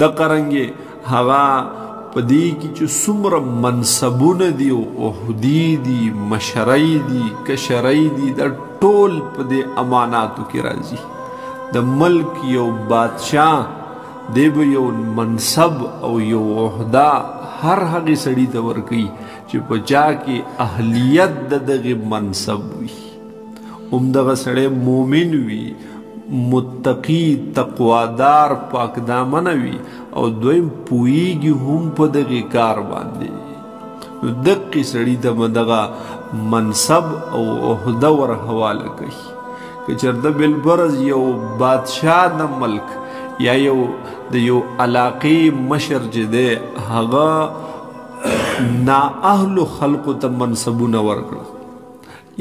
د قرنګي هغه پدې کې چې څومره منصبونه دي او عہدې دي مشرۍ دي کشرۍ دي د ټول په دې اماناتو کې راځي د ملک یو بادشاه دی به یو منصب او یو عہده هر هغې سړي ته ورکوي چې په چا کې اهلیت د دغې منصب وي همدغه سړی مومن وي متقی تقوادار پاک دامنه وي او دویم پوهیږي هم په دغې کار باندې نو دقې سړي ته به دغه منصب او عہده ور حواله کوي که چېرته بالفرض یو بادشاه د ملک یا یو د یو علاقې مشر چې دی هغه نااهلو خلقو ته منصبونه ورکړه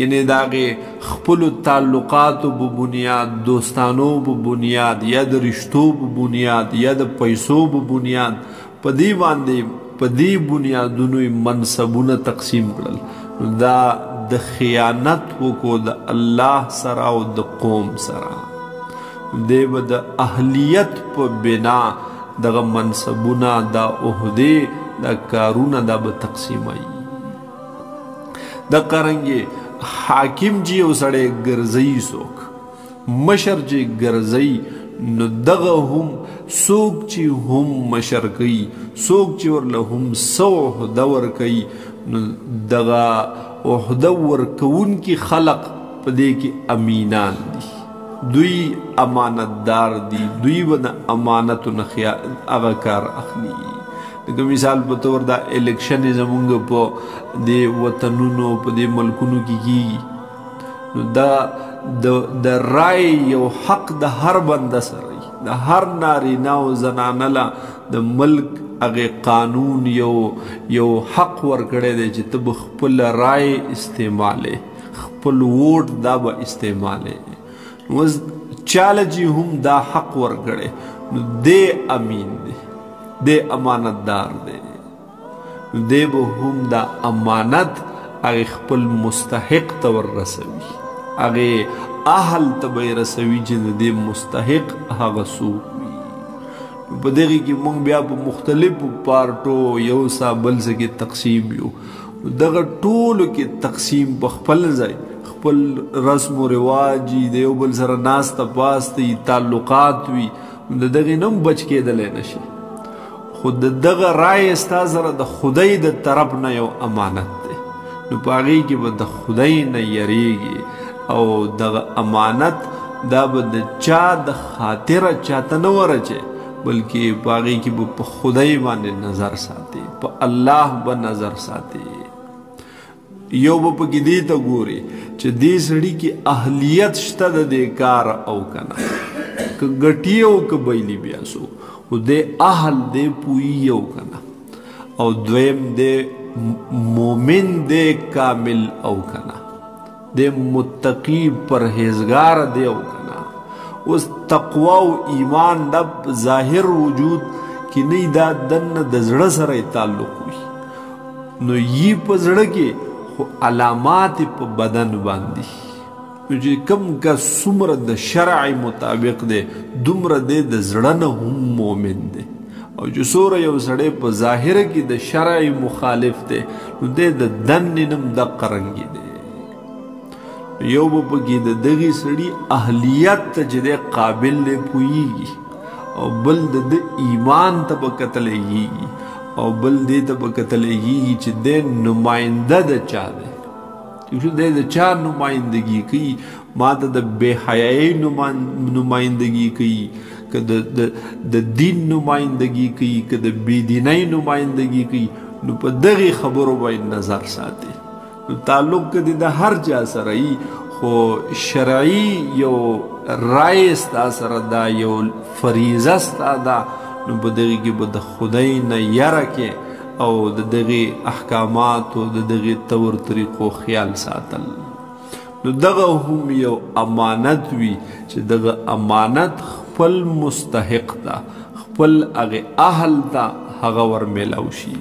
یعنی داغه خپل تعلقاتو په بنیاد دوستانو په بنیاد یا د رشتو په بنیاد یا د پیسو په بنیاد په دې باندې په دې بنیادونو منصبونه تقسیم کړل دا د خیانت وکړو د الله سره او د قوم سره دی به د اهلیت په بنا دغه منصبونه دا عہدې دا کارونه دا به تقسیموي د قرنګي حاکم جی او سړی ګرځي څوک مشر جی ګرځي نو دغه هم څوک چې هم مشر کوي څوک چې ورله هم څه عہده ورکوي نو دغه عہده ورکوونکي خلق په دې کې امینان دي دوی امانتدار دي دوی به د امانتو نه هغه کار اخلي لکه مثال په طور دا الیکشن زمونږ په دې وطنونو په دې ملکونو کې کیږي نو دا د رای یو حق د هر بنده سره د هر نارینه او زنانه له د ملک هغې قانون یو حق ورکړی دی چې ته به خپل رای استعمالې خپل ووټ دا به استعمالې اوس چاله چې هم دا حق ورکړی نو دی امین دی دی امانتدار دی دی به هم دا امانت هغې خپل مستحق ته ور رسوي هغې اهل ته به یې رسوي چې د دې مستحق هغه څوک وي په دغې کې موږ بیا په مختلفو پارټو یو څه بل څه کې تقسیم یو دغه ټولو کې تقسیم په خپل ځای خپل رسم و رواج د یو بل سره ناسته پاسته تعلقات وي د دغې نه هم بچ کېدلی نشي خو د دغه رای ستا سره د خدای د طرف نه یو امانت دی نو په هغې کې به د خدای نه یریږي او دغه امانت دا به د چا د خاطره چاته نه ورچې بلکې په هغې کې به په خدای باندې نظر ساتي په الله به نظر ساتي یو به پکې دې ته ګوري چې دې سړي کې اهلیت شته د دې کار او که نه که ګټي او که بیلي بیا سو خو دې اهل دې پوهي او که نه او دویم دې مومن دې کامل او که نه دې متقی پرهیزګار دې او که نه اوس تقوا او ایمان د ظاهر وجود کې نه دا دننه د زړه سره تعلق وي نو یي په زړه کې خو علامات په بدن باندې چې کم کا څومره د شرع مطابق دی دومره دی د زړه نه هم مومن دی او چې څومره یو سړی په ظاهره کې د شرع مخالف دی نو دی د دنې نم دقه رنګي دی یو به پکې د دغې سړي اهلیت ته چې دی قابل دی پوهیږي او بل د ایمان ته به کتلی کېږي او بل دې ته به کتلی کېږي چې دی نماینده د چا دی دی د چا نمایندګي کوي ما ته د بې حیایۍ نمایندګي کوي که د دین نمایندګي کوي که د بېدینۍ نمایندګي کوي نو په دغې خبرو باید نظر ساتي نو تعلق که د هر چا سره وي خو شرعي یو رای ستا سره دا یو فریضه ستا ده نو په دغې کې به د خدای نه یره کې او د دغې احکاماتو د دغې طور طریقو خیال ساتل نو دغه هم یو امانت وي چې دغه امانت خپل مستحق ته خپل هغې اهل ته هغه ور میلاو شي